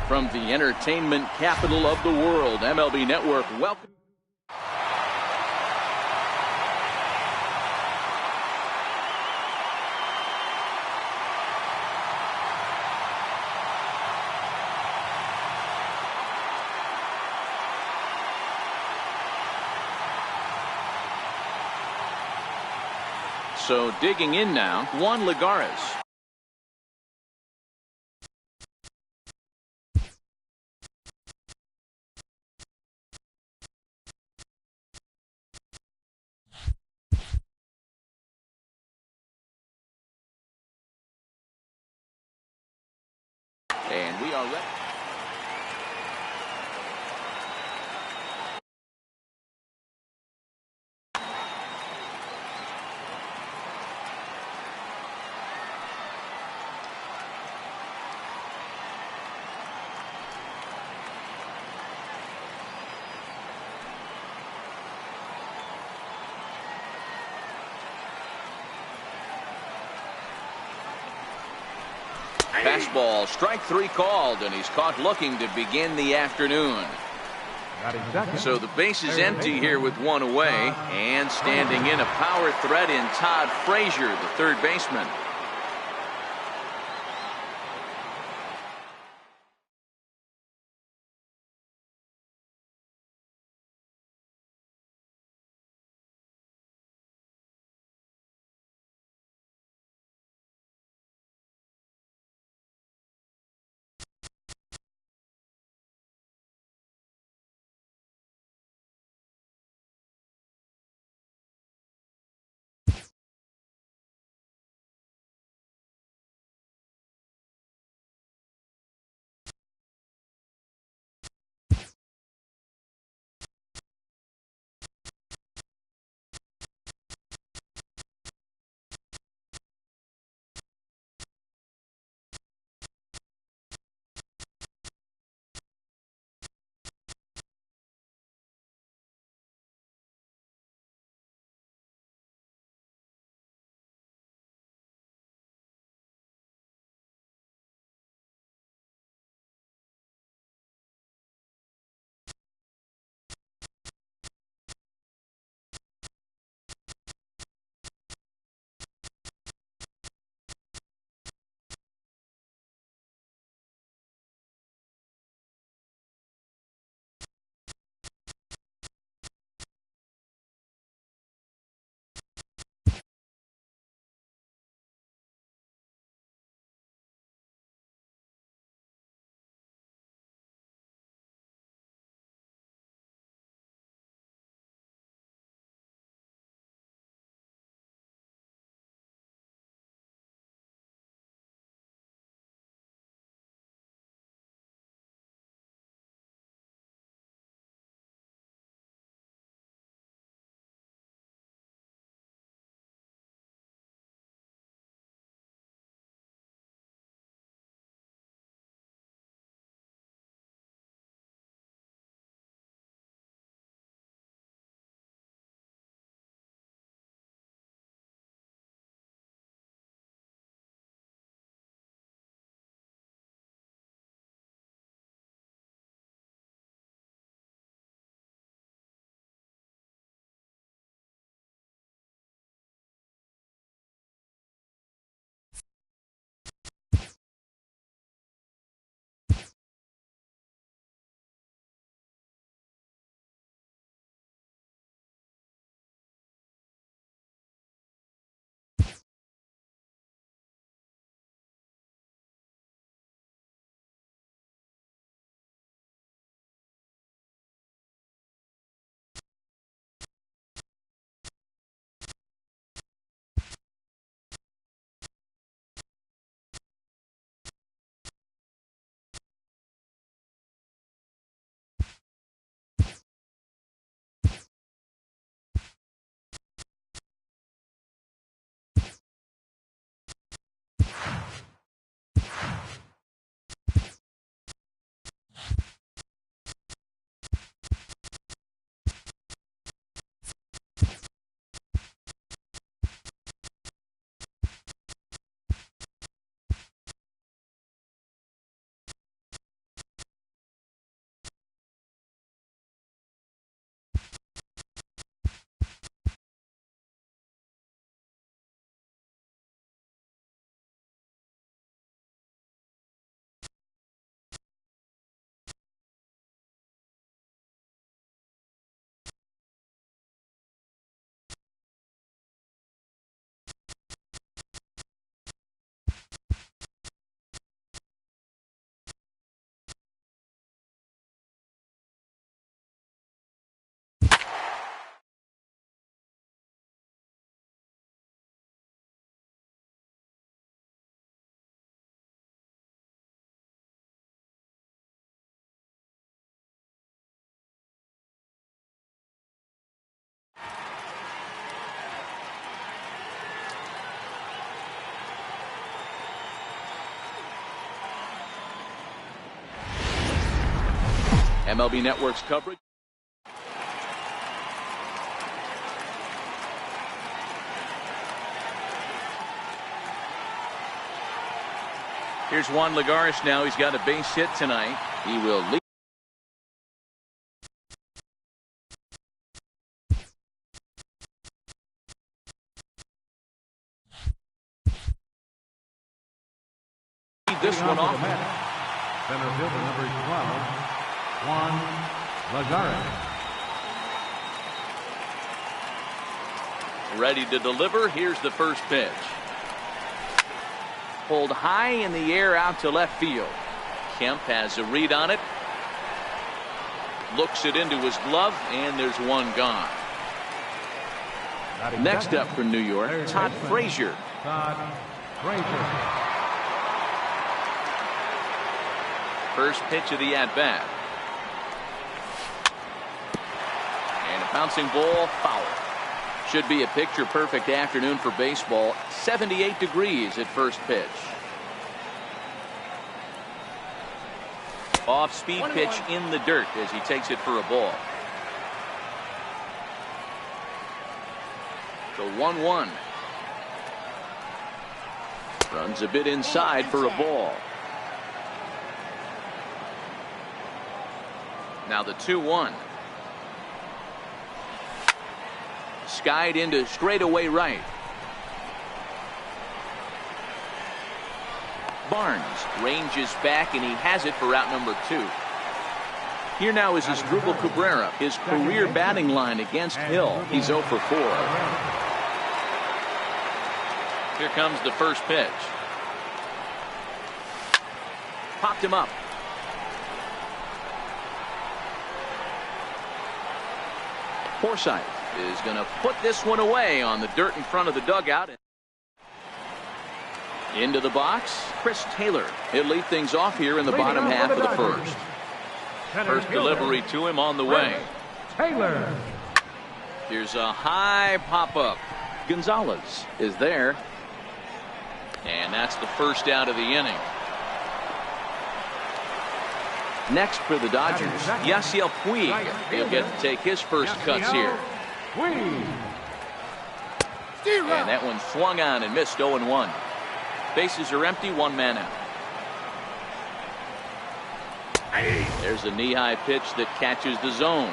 From the entertainment capital of the world, MLB Network, welcome. So digging in now, Juan Lagares. And we are ready. Fastball, strike three called, and he's caught looking to begin the afternoon. So the base is empty here with one away, and standing in a power threat in Todd Frazier, the third baseman. MLB Network's coverage. Here's Juan Lagares now. He's got a base hit tonight. He will lead. This one off. Center fielder number 12, Juan Lagares. Ready to deliver. Here's the first pitch. Pulled high in the air out to left field. Kemp has a read on it. Looks it into his glove, and there's one gone. Next up for New York, Todd Frazier. Todd Frazier. First pitch of the at-bat. And a bouncing ball, foul. Should be a picture-perfect afternoon for baseball. 78 degrees at first pitch. Off-speed pitch in the dirt as he takes it for a ball. So 1-1. Runs a bit inside for a ball. Now the 2-1. Skied into straightaway right. Barnes ranges back, and he has it for out number 2. Here now is Asdrubal Cabrera. His career batting line against Hill. He's 0 for 4. Here comes the first pitch. Popped him up. Forsythe is going to put this one away on the dirt in front of the dugout. Into the box, Chris Taylor. He'll lead things off here in the bottom half of the first. First delivery to him on the way. Taylor. Here's a high pop-up. Gonzalez is there. And that's the first out of the inning. Next for the Dodgers, Yasiel Puig. He'll get to take his first cuts here. And that one swung on and missed. 0-1. Bases are empty, one man out. There's a knee-high pitch that catches the zone.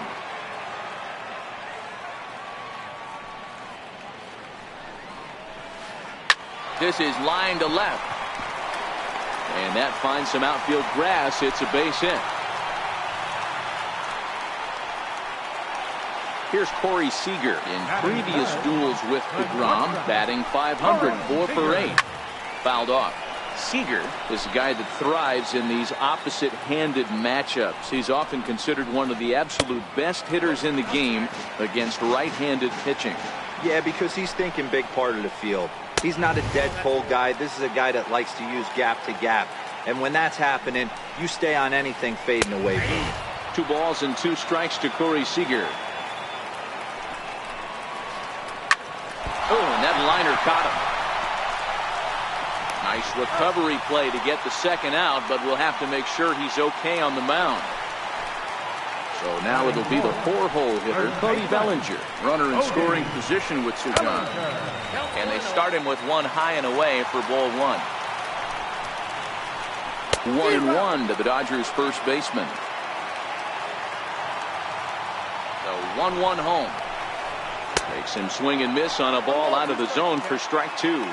This is line to left. And that finds some outfield grass. It's a base hit. Here's Corey Seager in previous duels with DeGrom, batting .500, 4 for 8. Fouled off. Seager is a guy that thrives in these opposite-handed matchups. He's often considered one of the absolute best hitters in the game against right-handed pitching. Yeah, because he's thinking big part of the field. He's not a dead cold guy. This is a guy that likes to use gap to gap. And when that's happening, you stay on anything fading away from him. 2 balls and 2 strikes to Corey Seager. Oh, and that liner caught him. Nice recovery play to get the second out, but we'll have to make sure he's okay on the mound. So now it'll be the 4-hole hitter, Cody Bellinger, runner in scoring position with Sir John. And they start him with one high and away for ball 1. 1-1 to the Dodgers' first baseman. So 1-1 home. Makes him swing and miss on a ball out of the zone for strike 2.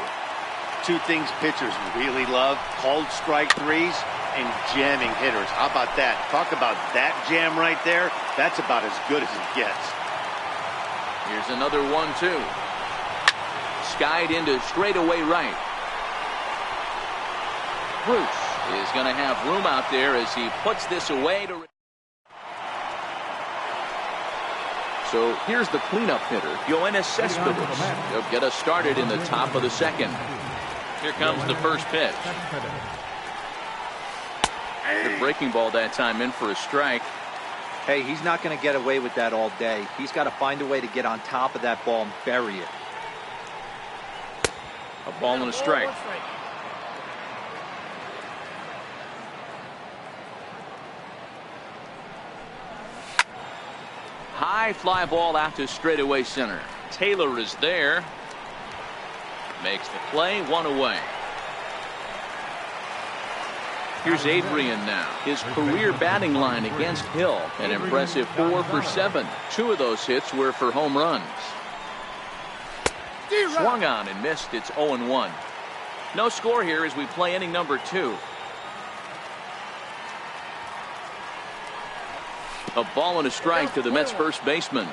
2 things pitchers really love: called strike 3s and jamming hitters. How about that? Talk about that jam right there. That's about as good as it gets. Here's another 1-2. Skied into straightaway right. Bruce is going to have room out there as he puts this away to. So here's the cleanup hitter, Yoenis Cespedes. He'll get us started in the top of the second. Here comes the first pitch. The breaking ball that time in for a strike. Hey, he's not going to get away with that all day. He's got to find a way to get on top of that ball and bury it. A ball and a strike. High fly ball out to straightaway center. Taylor is there. Makes the play, 1 away. Here's Adrian now. His career batting line against Hill, an impressive 4 for 7. 2 of those hits were for home runs. Swung on and missed. It's 0-1. No score here as we play inning number 2. A ball and a strike to the Mets first baseman.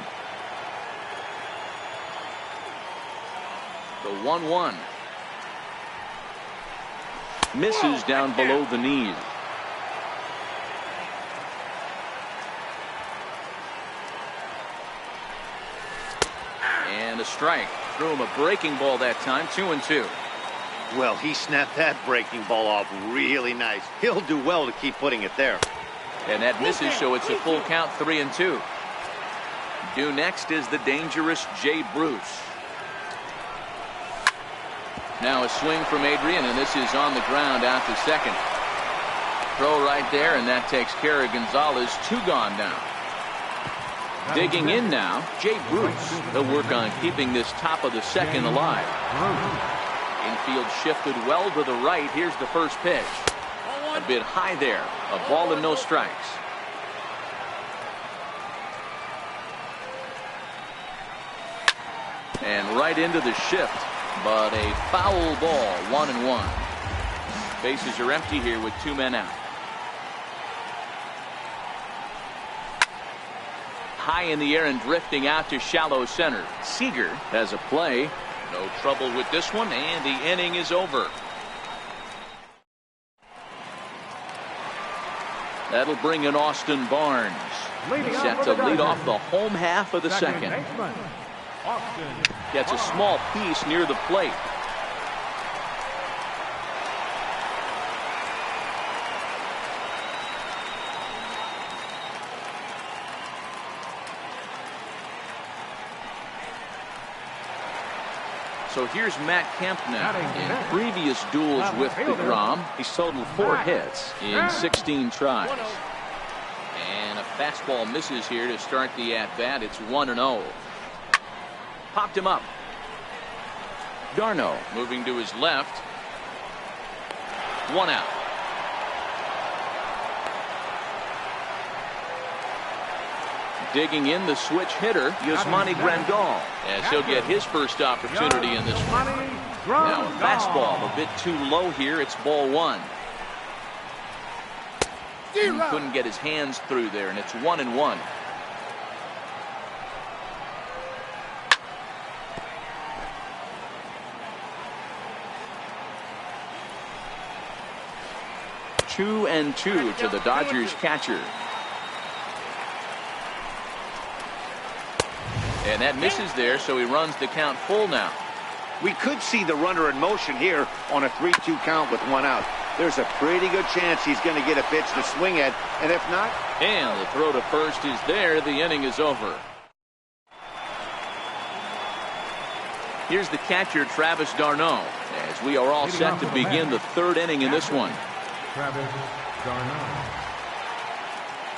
The 1-1. Misses down below the knees. And a strike. Threw him a breaking ball that time. 2-2. Well, he snapped that breaking ball off really nice. He'll do well to keep putting it there. And that misses, so it's a full count, 3-2. Due next is the dangerous Jay Bruce. Now a swing from Adrian, and this is on the ground out to second. Throw right there, and that takes care of Gonzalez. 2 gone now. Digging in now, Jay Bruce. They'll work on keeping this top of the second alive. Infield shifted well to the right. Here's the first pitch. A bit high there. A ball and no strikes. And right into the shift. But a foul ball, 1-1. Bases are empty here with 2 men out. High in the air and drifting out to shallow center. Seager has a play. No trouble with this one, and the inning is over. That'll bring in Austin Barnes. He's set to lead off the home half of the second. Gets a small piece near the plate. So here's Matt Kemp now. In previous duels with DeGrom, he's totaled 4 hits in 16 tries. And a fastball misses here to start the at-bat. It's 1-0. Popped him up. Darno moving to his left. 1 out. Digging in the switch hitter, Yasmani Grandal, as he'll get his first opportunity in this one. Now a fastball a bit too low here. It's ball 1. He couldn't get his hands through there, and it's 1-1. Two and 2 to the Dodgers catcher. And that misses there, so he runs the count full now. We could see the runner in motion here on a 3-2 count with 1 out. There's a pretty good chance he's going to get a pitch to swing at, and if not... And the throw to first is there. The inning is over. Here's the catcher, Travis d'Arnaud, as we are all set to begin the 3rd inning in this one. Travis d'Arnaud.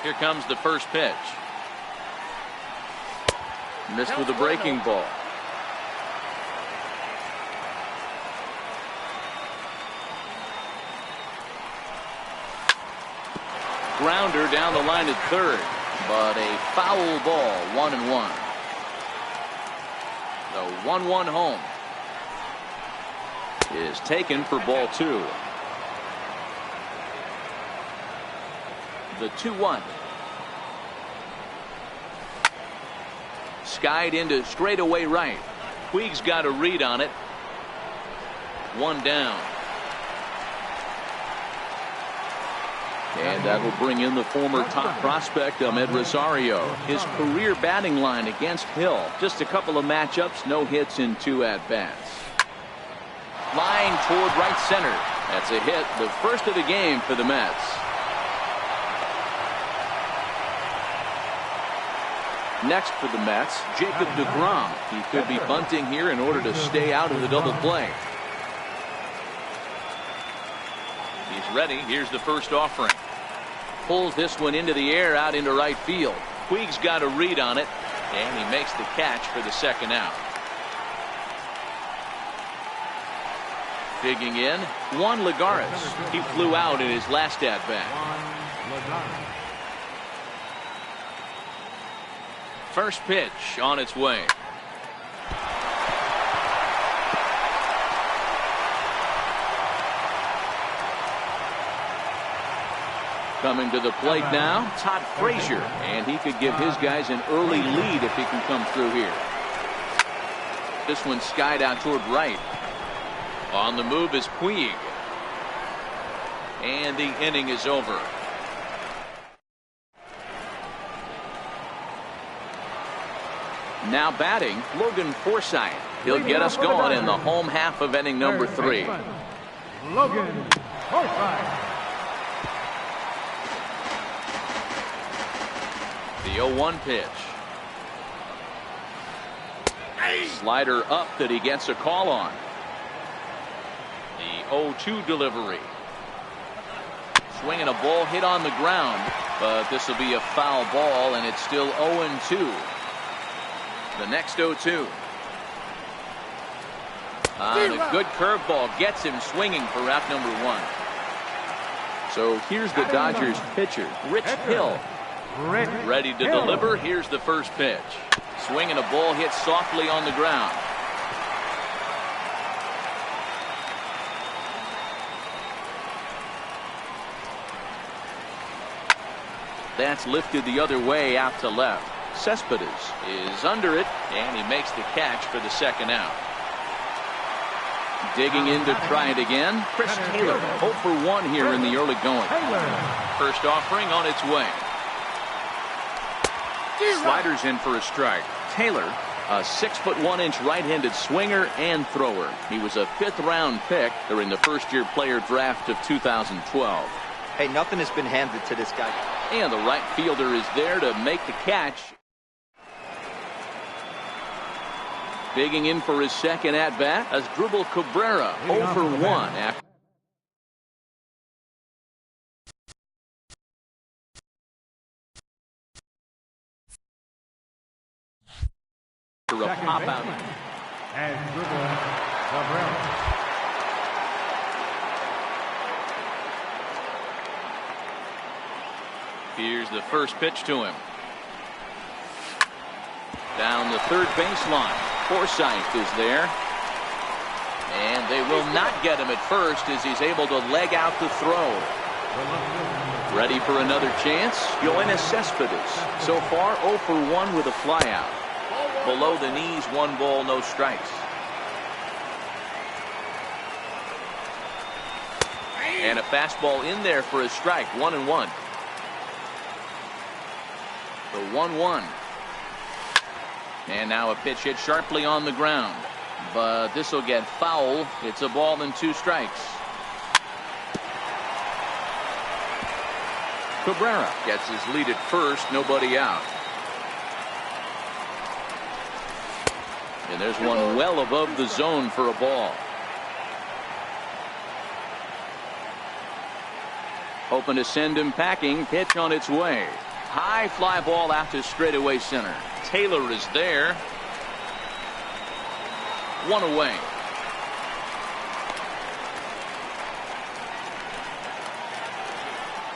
Here comes the first pitch. Missed with a breaking ball. Grounder down the line at 3rd, but a foul ball, 1-1. The 1-1 home is taken for ball 2. The 2-1. Skied into straightaway right. Puig's got a read on it. 1 down. And that will bring in the former top prospect, Ahmed Rosario. His career batting line against Hill. Just a couple of matchups, no hits in 2 at-bats. Line toward right center. That's a hit, the first of the game for the Mets. Next for the Mets, Jacob DeGrom. He could be bunting here in order to stay out of the double play. He's ready. Here's the first offering. Pulls this one into the air out into right field. Puig's got a read on it, and he makes the catch for the second out. Digging in, Juan Lagares. He flew out in his last at-bat. First pitch on its way. Coming to the plate now, Todd Frazier, and he could give his guys an early lead if he can come through here. This one skied out toward right. On the move is Puig. And the inning is over. Now batting, Logan Forsythe. He'll get us going in the home half of inning number 3. Logan Forsythe. The 0-1 pitch. Slider up that he gets a call on. The 0-2 delivery. Swinging a ball hit on the ground, but this will be a foul ball, and it's still 0-2. The next 0-2. And a good curveball gets him swinging for out number 1. So here's the Dodgers pitcher, Rich Hill. Ready to deliver. Here's the first pitch. Swinging a ball hit softly on the ground. That's lifted the other way out to left. Cespedes is under it, and he makes the catch for the second out. Digging in to try it again, Chris Taylor, 0 for 1 here in the early going. First offering on its way. Sliders in for a strike. Taylor, a 6'1" right-handed swinger and thrower. He was a 5th-round pick during the first-year player draft of 2012. Hey, nothing has been handed to this guy. And the right fielder is there to make the catch. Digging in for his second at-bat as Asdrubal Cabrera, 0 for 1 after a pop out. Asdrubal Cabrera. Here's the first pitch to him. Down the third baseline. Forsythe is there. And they will not get him at first as he's able to leg out the throw. Ready for another chance? Yoenis Cespedes. So far 0 for 1 with a flyout. Below the knees, 1 ball, no strikes. And a fastball in there for a strike. 1-1. The 1-1. And now a pitch hit sharply on the ground. But this will get foul. It's a ball and 2 strikes. Cabrera gets his lead at first. Nobody out. And there's one well above the zone for a ball. Hoping to send him packing. Pitch on its way. High fly ball out to straightaway center. Taylor is there. 1 away.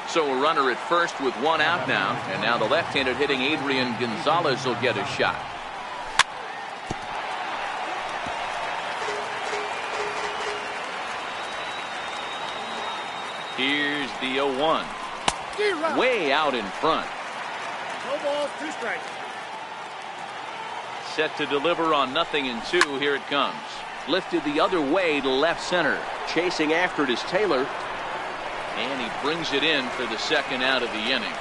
So a runner at first with 1 out now. And now the left-handed hitting Adrian Gonzalez will get a shot. Here's the 0-1. Way out in front. No balls, 2 strikes. Set to deliver on 0-2. Here it comes. Lifted the other way to left center. Chasing after it is Taylor. And he brings it in for the second out of the inning.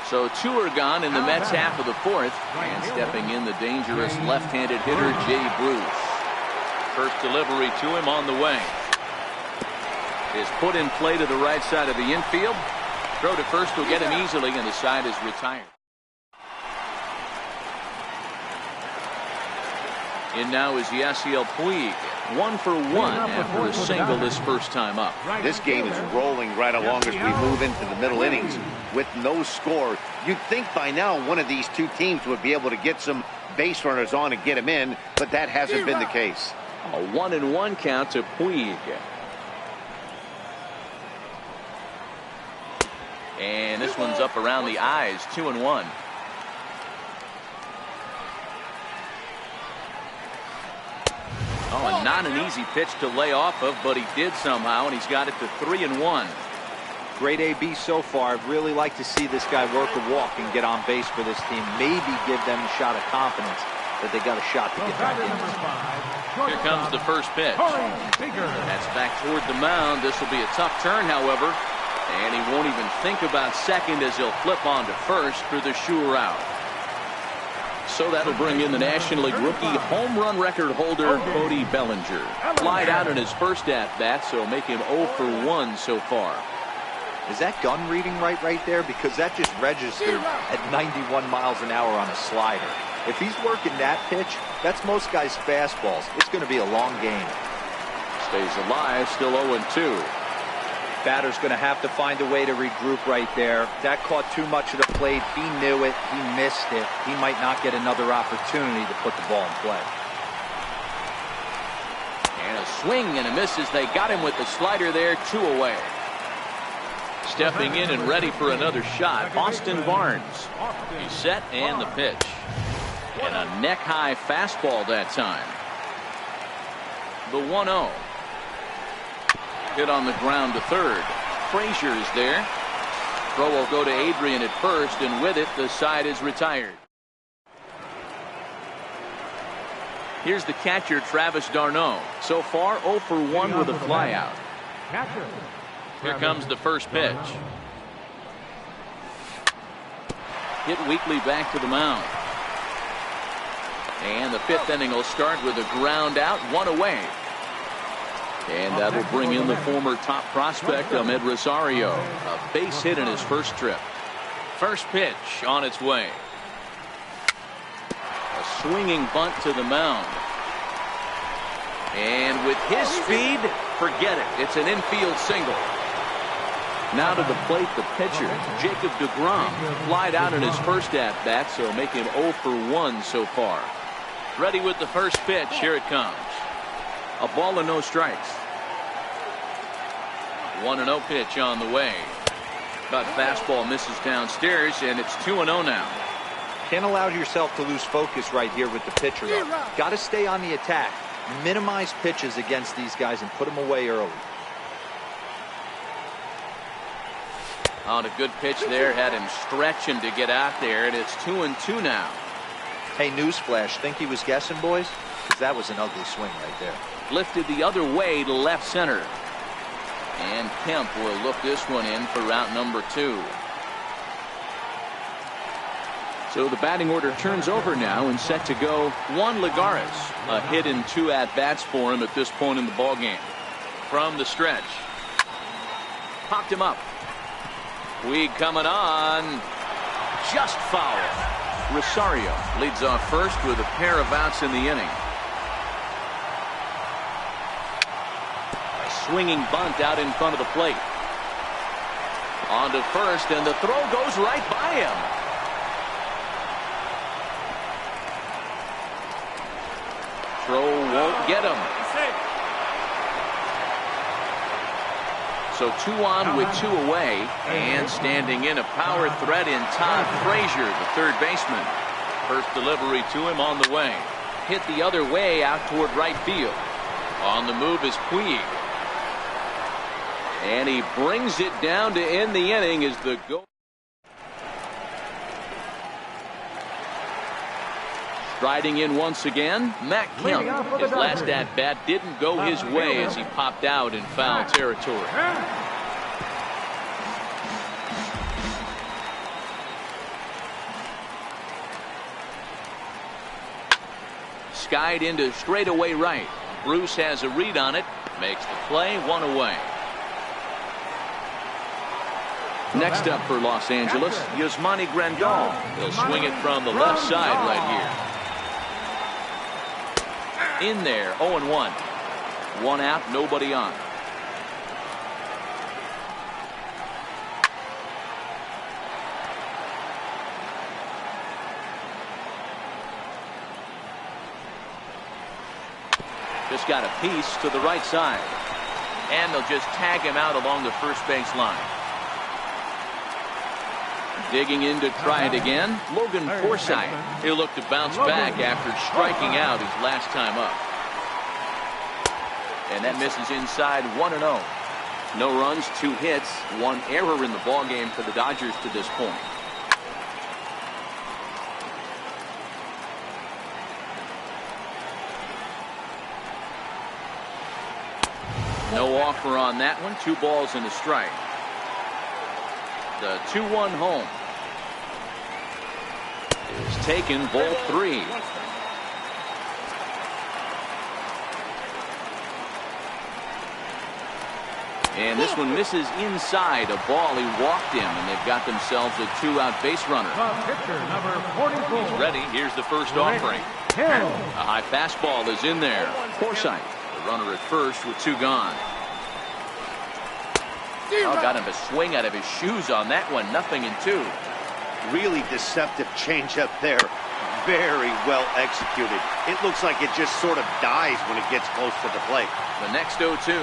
So 2 are gone in the Mets half of the 4th. And stepping in the dangerous left-handed hitter Jay Bruce. First delivery to him on the way. Is put in play to the right side of the infield. Throw to first will get him easily, and the side is retired. And now is Yasiel Puig. 1 for 1 after a single this first time up. This game is rolling right along as we move into the middle innings with no score. You'd think by now one of these two teams would be able to get some base runners on and get them in, but that hasn't been the case. A 1-1 count to Puig. And this one's up around the eyes. 2-1. Oh, and not an easy pitch to lay off of, but he did somehow, and he's got it to 3-1. Great AB so far. I'd really like to see this guy work a walk and get on base for this team. Maybe give them a shot of confidence that they got a shot to get back in. Here comes the first pitch. That's back toward the mound. This will be a tough turn, however. And he won't even think about second as he'll flip on to first for the sure out. So that'll bring in the National League rookie home run record holder Cody Bellinger. Flied out in his first at-bat, so make him 0 for 1 so far. Is that gun reading right there? Because that just registered at 91 miles an hour on a slider. If he's working that pitch, that's most guys' fastballs. It's going to be a long game. Stays alive, still 0-2. Batter's going to have to find a way to regroup right there. That caught too much of the plate. He knew it. He missed it. He might not get another opportunity to put the ball in play. And a swing and a miss as they got him with the slider there. 2 away. Stepping in and ready for another shot, Austin Barnes. He's set and the pitch. And a neck-high fastball that time. The 1-0. Hit on the ground to third. Frazier is there. Throw will go to Adrian at first, and with it, the side is retired. Here's the catcher, Travis d'Arnaud. So far, 0 for 1 with a flyout. Here comes the first pitch. Hit weakly back to the mound. And the 5th inning will start with a ground out, 1 away. And that'll bring in the former top prospect, Amed Rosario. A base hit in his first trip. First pitch on its way. A swinging bunt to the mound. And with his speed, forget it. It's an infield single. Now to the plate, the pitcher, Jacob deGrom. Flied out in his first at-bat, so make him 0 for 1 so far. Ready with the first pitch. Here it comes. A ball and no strikes. 1-0 pitch on the way. Cut fastball misses downstairs, and it's 2-0 now. Can't allow yourself to lose focus right here with the pitcher up. Got to stay on the attack. Minimize pitches against these guys and put them away early. On a good pitch there, had him stretching to get out there, and it's 2-2 now. Hey, newsflash, think he was guessing, boys? Because that was an ugly swing right there. Lifted the other way to left center. And Kemp will look this one in for route number 2. So the batting order turns over now and set to go Juan Lagares. A hit in 2 at-bats for him at this point in the ballgame. From the stretch. Popped him up. Puig coming on. Just foul. Rosario leads off first with a pair of outs in the inning. A swinging bunt out in front of the plate. On to first, and the throw goes right by him. Throw won't get him. So 2 on with 2 away, and standing in a power threat in Todd Frazier, the third baseman. First delivery to him on the way. Hit the other way out toward right field. On the move is Puig. And he brings it down to end the inning as the goal. Striding in once again, Matt Kemp. His last at-bat didn't go his way as he popped out in foul territory. Skied into straightaway right. Bruce has a read on it. Makes the play, 1 away. Next up for Los Angeles, Yasmani Grandal. He'll swing it from the left side right here. In there, 0-1. One out, nobody on. Just got a piece to the right side. And they'll just tag him out along the first base line. Digging in to try it again, Logan Forsythe. He'll look to bounce back after striking out his last time up. And that misses inside 1-0. No runs, 2 hits, 1 error in the ballgame for the Dodgers to this point. No offer on that one. 2 balls and a strike. The 2-1 home is taken, ball 3. And this one misses inside a ball. He walked him, and they've got themselves a 2-out base runner. The pitcher, number 44. He's ready. Here's the first offering. A high fastball is in there. Forsythe, the runner at first with 2 gone. Oh, got him a swing out of his shoes on that one. 0-2. Really deceptive changeup there. Very well executed. It looks like it just sort of dies when it gets close to the plate. The next 0-2.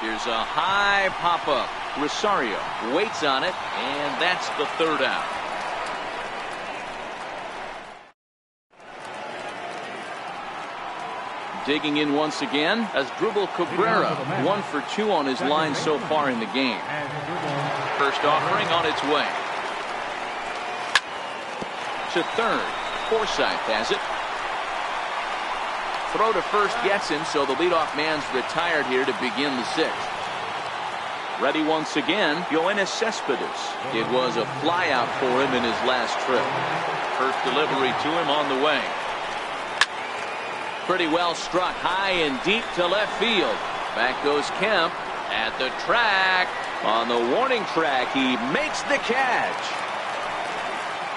Here's a high pop-up. Rosario waits on it, and that's the 3rd out. Digging in once again as Asdrubal Cabrera, 1 for 2 on his line so far in the game. First offering on its way. To third. Forsythe has it. Throw to first gets him, so the leadoff man's retired here to begin the 6th. Ready once again, Yoenis Cespedes. It was a flyout for him in his last trip. First delivery to him on the way. Pretty well struck high and deep to left field. Back goes Kemp at the track. On the warning track, he makes the catch.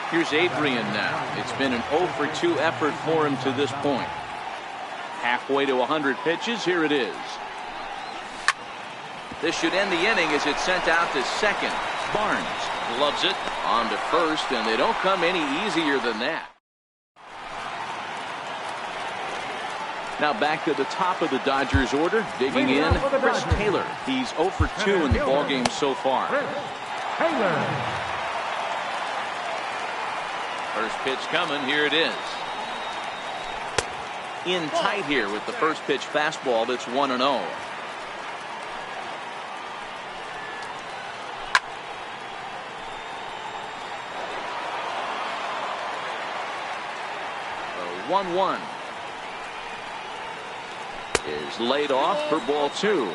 Here's Adrian now. It's been an 0 for 2 effort for him to this point. Halfway to 100 pitches. Here it is. This should end the inning as it's sent out to second. Barnes gloves it on to first, and they don't come any easier than that. Now back to the top of the Dodgers order. Digging in, Chris Taylor. He's 0 for 2 in the ballgame so far. First pitch coming. Here it is. In tight here with the first pitch fastball that's 1-0. The 1-1 is laid off for ball 2.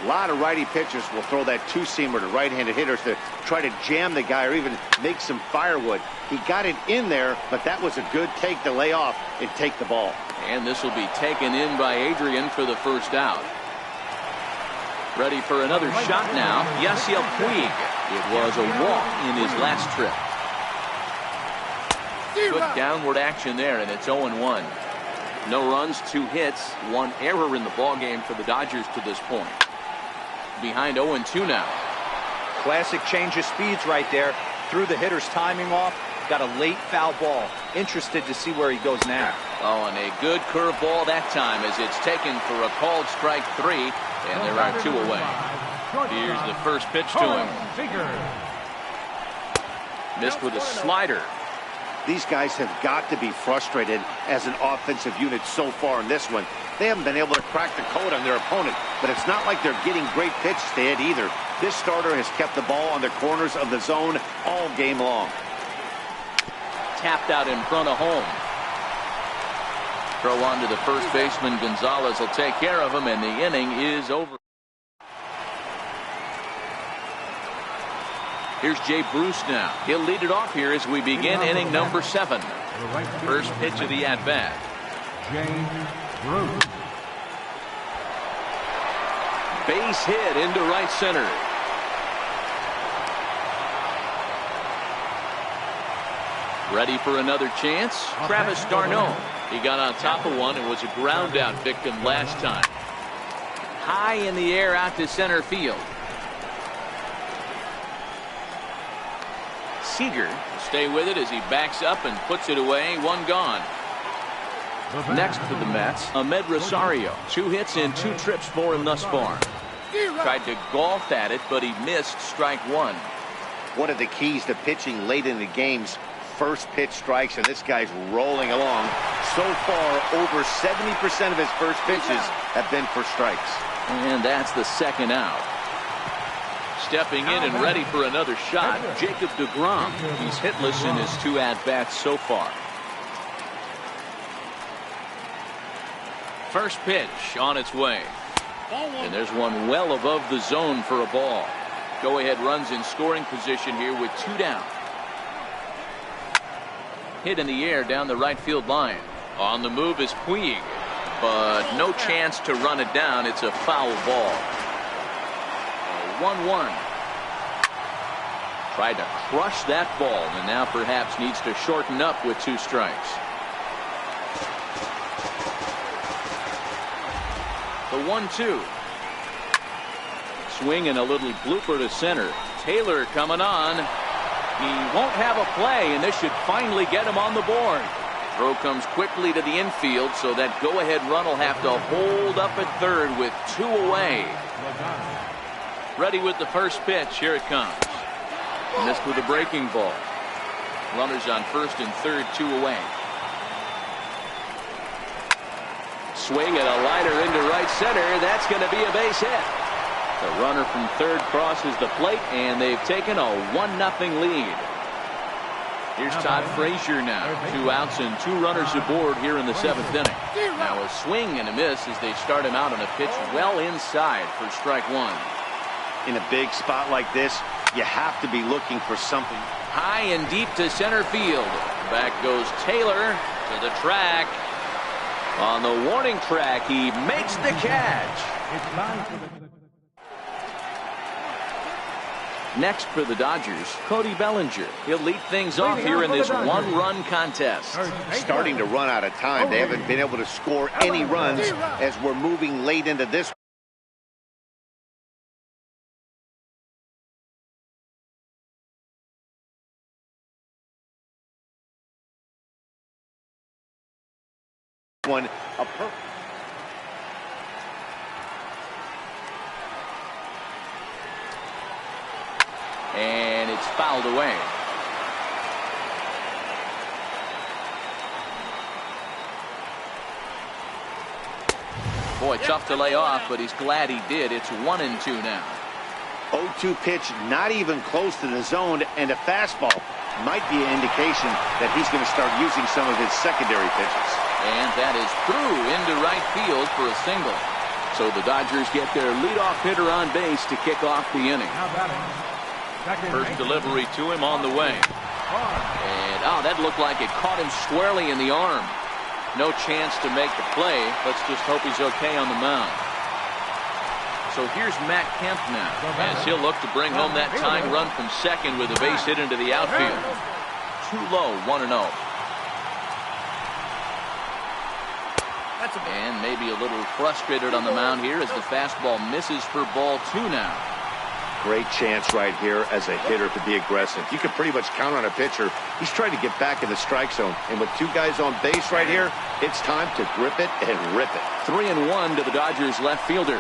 A lot of righty pitchers will throw that 2-seamer to right-handed hitters to try to jam the guy or even make some firewood. He got it in there, but that was a good take to lay off and take the ball. And this will be taken in by Adrian for the first out. Ready for another shot now. Yasiel Puig. It was a walk in his last trip. Good downward action there, and it's 0-1. No runs, 2 hits, 1 error in the ballgame for the Dodgers to this point. Behind 0-2 now. Classic change of speeds right there. Threw the hitter's timing off. Got a late foul ball. Interested to see where he goes now. Oh, and a good curveball that time as it's taken for a called strike 3, and there are 2 away. Here's the first pitch to him. Missed with a slider. These guys have got to be frustrated as an offensive unit so far in this one. They haven't been able to crack the code on their opponent, but it's not like they're getting great pitches to hit either. This starter has kept the ball on the corners of the zone all game long. Tapped out in front of home. Throw on to the first baseman. Gonzalez will take care of him, and the inning is over. Here's Jay Bruce now. He'll lead it off here as we begin inning number 7. First pitch of the at-bat. James Bruce. Base hit into right center. Ready for another chance. Travis d'Arnaud. He got on top of one and was a ground out victim last time. High in the air out to center field. Seager will stay with it as he backs up and puts it away. One gone. Next for the Mets, Ahmed Rosario. 2 hits and 2 trips for him thus far. Tried to golf at it, but he missed strike 1. One of the keys to pitching late in the games, first pitch strikes, and this guy's rolling along. So far, over 70% of his first pitches have been for strikes. And that's the second out. Stepping in and ready for another shot, Jacob deGrom. He's hitless in his 2 at-bats so far. First pitch on its way. And there's one well above the zone for a ball. Go-ahead runs in scoring position here with 2 down. Hit in the air down the right field line. On the move is Puig, but no chance to run it down. It's a foul ball. 1-1. Tried to crush that ball and now perhaps needs to shorten up with 2 strikes. The 1-2. Swing and a little blooper to center. Taylor coming on. He won't have a play, and this should finally get him on the board. Throw comes quickly to the infield, so that go-ahead run will have to hold up at third with 2 away. Ready with the first pitch. Here it comes. Missed with a breaking ball. Runners on first and third, 2 away. Swing and a liner into right center. That's going to be a base hit. The runner from third crosses the plate, and they've taken a 1-0 lead. Here's Todd Frazier now. 2 outs and 2 runners aboard here in the 7th inning. Now a swing and a miss as they start him out on a pitch well inside for strike 1. In a big spot like this, you have to be looking for something. High and deep to center field. Back goes Taylor to the track. On the warning track, he makes the catch. Next for the Dodgers, Cody Bellinger. He'll lead things off here in this 1-run contest. Starting to run out of time. They haven't been able to score any runs as we're moving late into this one. And it's fouled away. Boy, tough to lay off, but he's glad he did. It's 1-2 now. 0-2 pitch, not even close to the zone, and a fastball might be an indication that he's going to start using some of his secondary pitches. And that is through into right field for a single. So the Dodgers get their leadoff hitter on base to kick off the inning. First delivery to him on the way. And that looked like it caught him squarely in the arm. No chance to make the play. Let's just hope he's okay on the mound. So here's Matt Kemp now, as he'll look to bring home that tying run from second with a base hit into the outfield. Too low, 1-0. And maybe a little frustrated on the mound here as the fastball misses for ball 2 now. Great chance right here as a hitter to be aggressive. You can pretty much count on a pitcher. He's trying to get back in the strike zone. And with 2 guys on base right here, it's time to grip it and rip it. 3-1 to the Dodgers left fielder.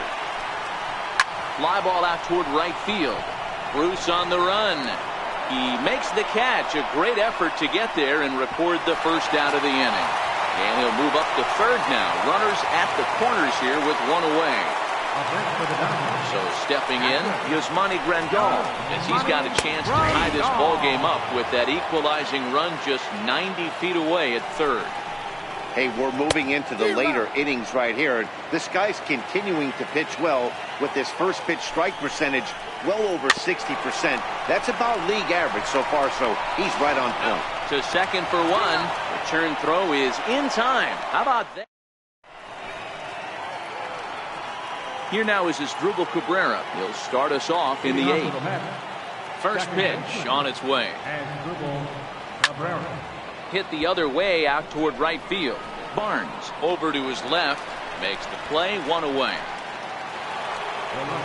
Fly ball out toward right field. Bruce on the run. He makes the catch. A great effort to get there and record the first out of the inning. And he'll move up to third now. Runners at the corners here with 1 away. So stepping in, Yasmani Grandal, as he's got a chance to tie this ball game up with that equalizing run just 90 feet away at third. Hey, we're moving into the later innings right here. This guy's continuing to pitch well with his first pitch strike percentage well over 60%. That's about league average so far, so he's right on point. To second for 1. Return throw is in time. How about that? Here now is Asdrubal Cabrera. He'll start us off in the 8th. First pitch on its way. Hit the other way out toward right field. Barnes over to his left, makes the play, 1 away.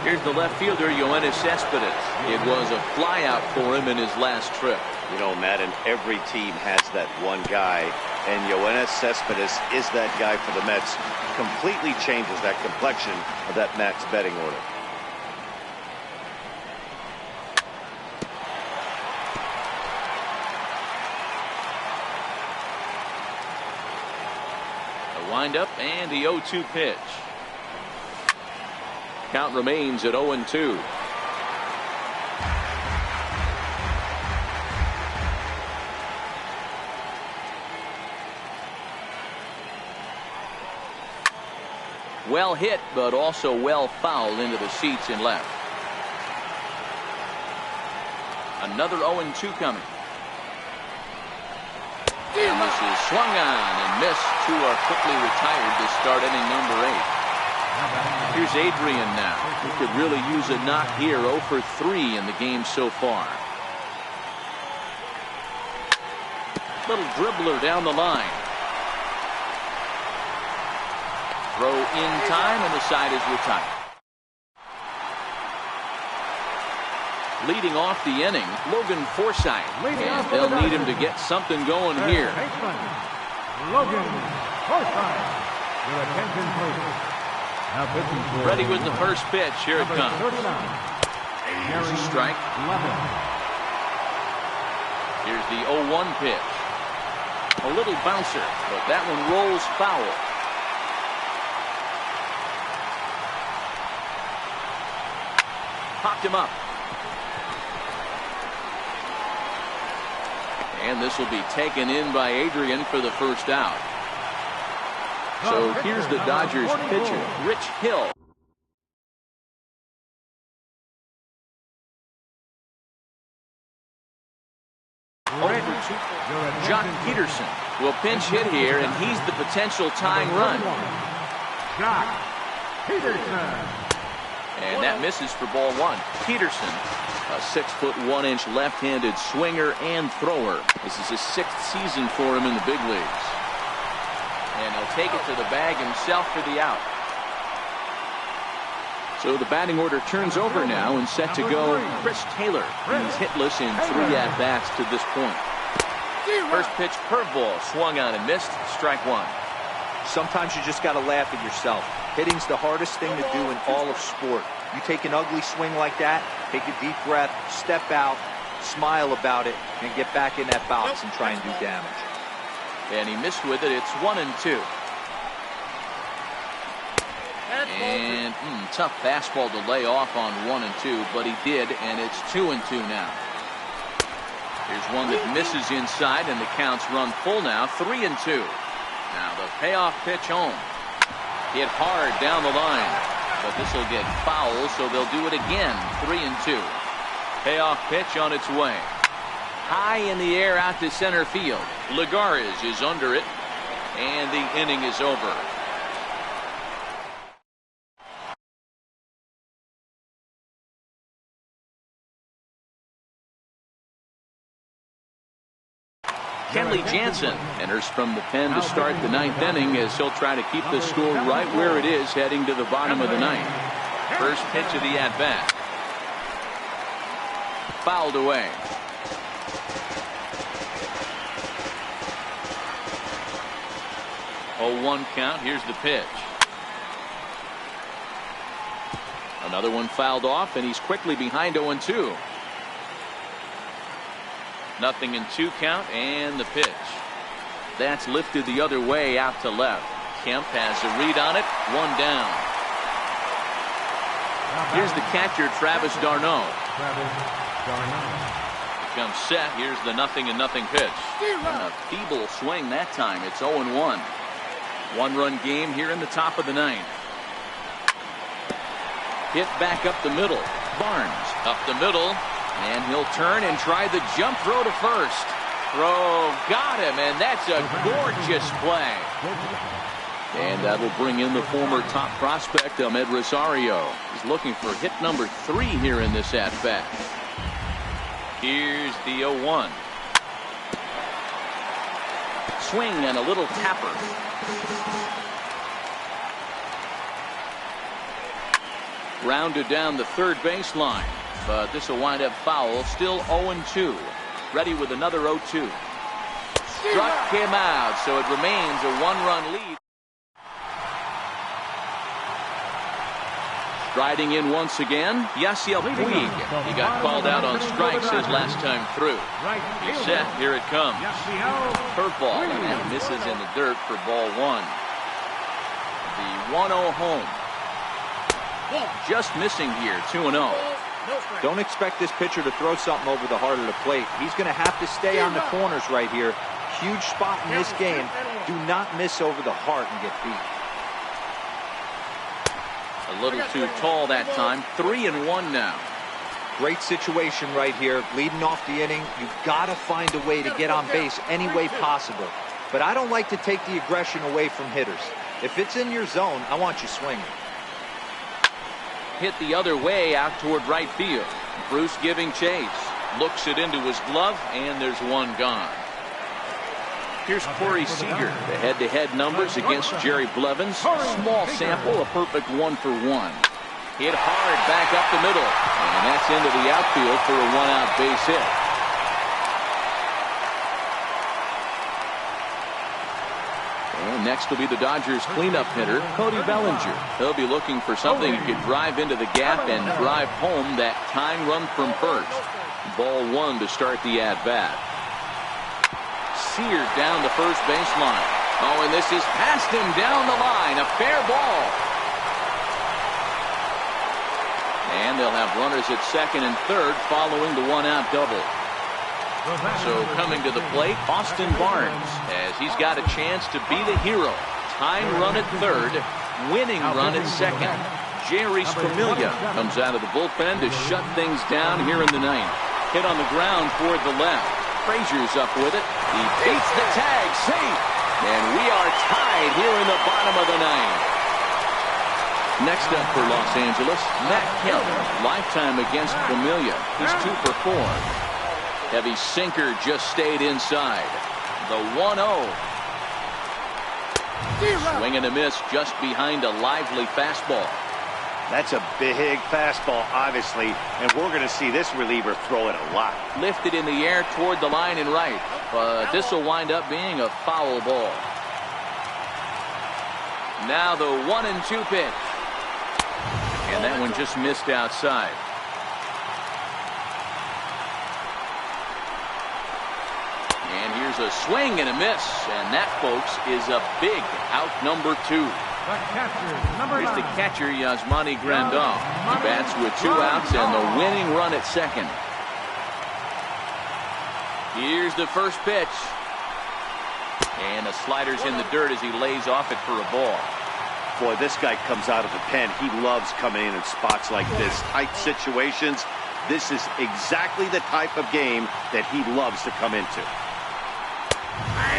Here's the left fielder, Yoenis Cespedes. It was a flyout for him in his last trip. You know, Matt, and every team has that one guy, and Yoenis Cespedes is that guy for the Mets. Completely changes that complexion of that Mets betting order. A windup and the 0-2 pitch. Count remains at 0-2. Well hit, but also well fouled into the seats in left. Another 0-2 coming. And this is swung on and missed. Two are quickly retired to start inning number 8. Here's Adrian now. He could really use a knock here. 0 for 3 in the game so far. Little dribbler down the line. Throw in time, and the side is retired. Leading off the inning, Logan Forsythe. And they'll need him to get something going here. Logan Forsythe. Your attention, please. Ready with the first pitch. Here it comes. Here's a strike. Here's the 0-1 pitch. A little bouncer, but that one rolls foul. Popped him up. And this will be taken in by Adrian for the first out. So here's the Dodgers pitcher, Rich Hill. Jock Peterson will pinch hit here, and he's the potential tying run. Jock Peterson. And that misses for ball 1. Peterson, a 6'1" left-handed swinger and thrower. This is his 6th season for him in the big leagues. And he'll take it to the bag himself for the out. So the batting order turns over now and set to go. Chris Taylor. He's hitless in 3 at-bats to this point. First pitch curveball swung on and missed. Strike 1. Sometimes you just got to laugh at yourself. Hitting's the hardest thing to do in all of sport. You take an ugly swing like that, take a deep breath, step out, smile about it, and get back in that box and try and do damage. And he missed with it. It's 1-2. And tough fastball to lay off on 1-2, but he did, and it's 2-2 now. Here's one that misses inside, and the count's run full now. 3-2. Now the payoff pitch home. Hit hard down the line, but this will get foul, so they'll do it again. 3-2. Payoff pitch on its way. High in the air out to center field. Lagares is under it, and the inning is over. Kenley Jansen enters from the pen to start the 9th inning, as he'll try to keep the score right where it is heading to the bottom of the 9th. First pitch of the at-bat. Fouled away. Oh, 1 count. Here's the pitch. Another one fouled off, and he's quickly behind 0-2. 0-2 count, and the pitch. That's lifted the other way out to left. Kemp has a read on it. 1 down. Here's the catcher, Travis d'Arnaud. Becomes set. Here's the 0-0 pitch. And a feeble swing that time. It's 0-1. 1-run game here in the top of the 9th. Hit back up the middle. Barnes up the middle. And he'll turn and try the jump throw to first. Throw got him, and that's a gorgeous play. And that'll bring in the former top prospect, Ahmed Rosario. He's looking for hit number 3 here in this at-bat. Here's the 0-1. Swing and a little tapper. Rounded down the third baseline, but this will wind up foul. Still 0-2. Ready with another 0-2. Struck him out, so it remains a one-run lead. Striding in once again, Yasiel Puig. He got called out on strikes his last time through. He's set. Here it comes. Curveball, and that misses in the dirt for ball one. The 1-0 home. Just missing here, 2-0. Don't expect this pitcher to throw something over the heart of the plate. He's going to have to stay on the corners right here. Huge spot in this game. Do not miss over the heart and get beat. A little too tall that time. 3-1 now. Great situation right here. Leading off the inning, you've got to find a way to get on base any way possible. But I don't like to take the aggression away from hitters. If it's in your zone, I want you swinging. Hit the other way out toward right field. Bruce giving chase. Looks it into his glove, and there's one gone. Here's Corey Seager. The head-to-head numbers against Jerry Blevins. Small sample, a perfect 1-for-1. Hit hard back up the middle. And that's into the outfield for a one-out base hit. And next will be the Dodgers cleanup hitter, Cody Bellinger. He'll be looking for something he could drive into the gap and drive home that tying run from first. Ball one to start the at-bat. Seared down the first baseline. Oh, and this is past him down the line. A fair ball. And they'll have runners at second and third following the one-out double. So coming to the plate, Austin Barnes, as he's got a chance to be the hero. Tying run at third, winning run at second. Jerry Familia comes out of the bullpen to shut things down here in the ninth. Hit on the ground toward the left. Frazier's up with it. He beats the tag, safe. And we are tied here in the bottom of the ninth. Next up for Los Angeles, Matt Kemp. Lifetime against Familia. He's 2 for 4. Heavy sinker just stayed inside. The 1-0. Swing and a miss just behind a lively fastball. That's a big fastball, obviously, and we're going to see this reliever throw it a lot. Lifted in the air toward the line and right, but this will wind up being a foul ball. Now the 1-2 pitch. And that one just missed outside. And here's a swing and a miss, and that, folks, is a big out number 2. Here's the catcher, Yasmani Grandal. He bats with 2 outs and the winning run at second. Here's the first pitch. And the slider's in the dirt as he lays off it for a ball. Boy, this guy comes out of the pen. He loves coming in spots like this. Tight situations. This is exactly the type of game that he loves to come into.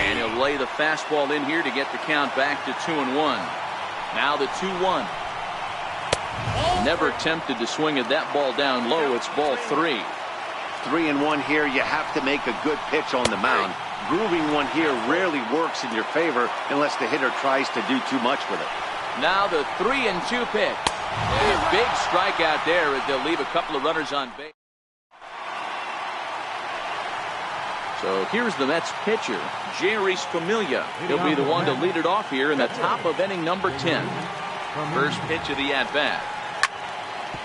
And he'll lay the fastball in here to get the count back to 2-1. Now the 2-1. Never tempted to swing at that ball down low. It's ball 3. 3-1 here. You have to make a good pitch on the mound. Grooving one here rarely works in your favor unless the hitter tries to do too much with it. Now the 3-2 pitch. And a big strikeout there as they'll leave a couple of runners on base. So here's the Mets pitcher, Jerry Familia. He'll be the one to lead it off here in the top of inning number 10. First pitch of the at-bat.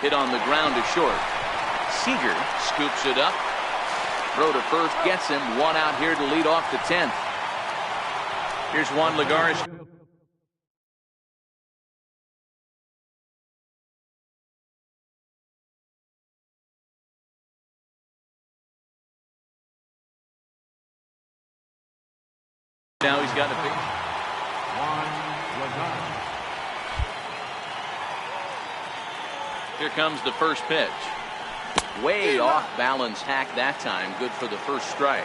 Hit on the ground to short. Seager scoops it up. Throw to first gets him. 1 out here to lead off the 10th. Here's Juan Lagares. Now he's got a big. Here comes the first pitch. Way off balance hack that time. Good for the first strike.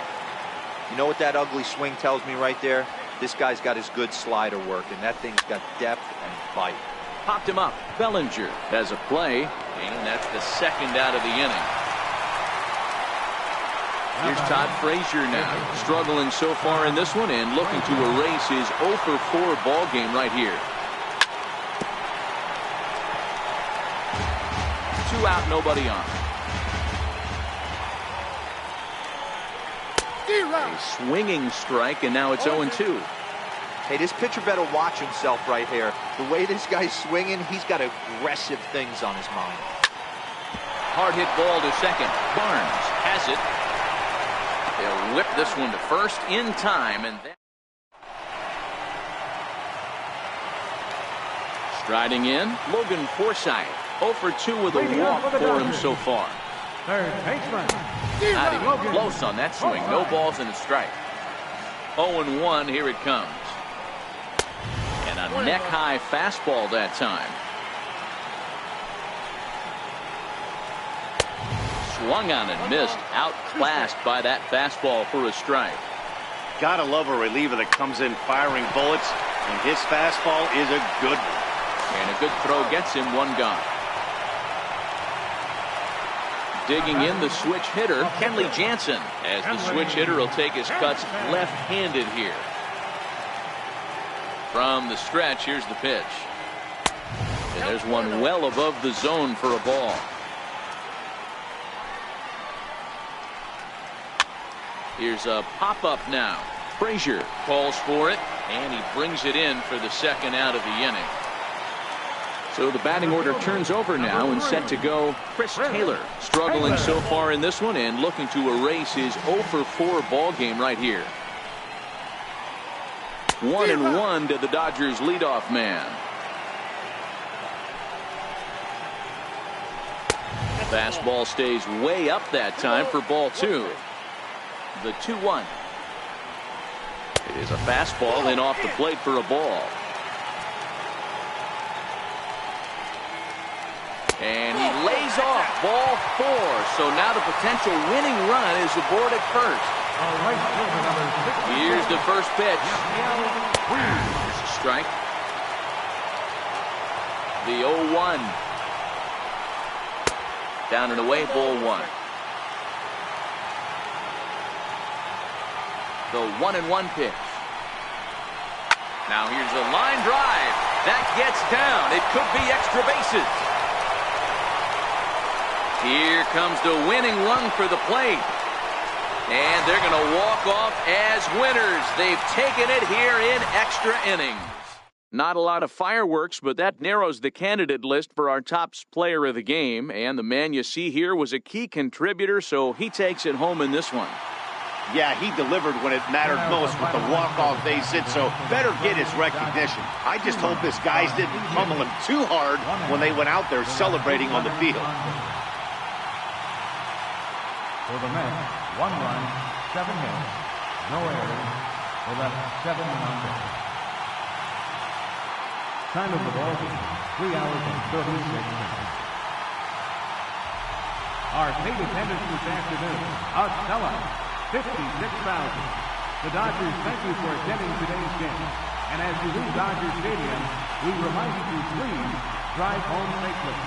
You know what that ugly swing tells me right there? This guy's got his good slider work, and that thing's got depth and bite. Popped him up. Bellinger has a play, and that's the second out of the inning. Here's Todd Frazier now, struggling so far in this one and looking to erase his 0 for 4 ball game right here. 2 out, nobody on. A swinging strike, and now it's 0-2. Hey, this pitcher better watch himself right here. The way this guy's swinging, he's got aggressive things on his mind. Hard hit ball to second. Barnes has it. They'll whip this one to first in time, and then striding in, Logan Forsythe. 0 for 2 with a walk for him so far. Third baseman. Not even close on that swing. No balls and a strike. 0-1, here it comes. And a neck-high fastball that time. Swung on and missed. Outclassed by that fastball for a strike. Gotta love a reliever that comes in firing bullets, and his fastball is a good one. And a good throw gets him 1 gone. Digging in the switch hitter, Kenley Jansen, as the switch hitter will take his cuts left-handed here. From the stretch, here's the pitch. And there's one well above the zone for a ball. Here's a pop-up now. Frazier calls for it, and he brings it in for the 2nd out of the inning. So the batting order turns over now, and set to go Chris Taylor, struggling so far in this one and looking to erase his 0 for 4 ball game right here. 1-1 to the Dodgers leadoff man. Fastball stays way up that time for ball 2. The 2-1. It is a fastball in off the plate for a ball. And he lays off ball 4. So now the potential winning run is aboard at first. Here's the first pitch. Here's a strike. The 0-1. Down and away, ball 1. The 1-1 pitch. Now here's a line drive. That gets down. It could be extra bases. Here comes the winning run for the plate. And they're going to walk off as winners. They've taken it here in extra innings. Not a lot of fireworks, but that narrows the candidate list for our top player of the game. And the man you see here was a key contributor, so he takes it home in this one. Yeah, he delivered when it mattered most with the walk-off base hit, so better get his recognition. I just hope his guys didn't pummel him too hard when they went out there celebrating on the field. For the Mets, 1 run, 7 hits, no errors. They left 7 on base. Time of the ball game, 3 hours and 36 minutes. Our paid attendance this afternoon, a sellout, 56,000. The Dodgers thank you for attending today's game. And as you leave Dodger Stadium, we remind you to please drive home safely.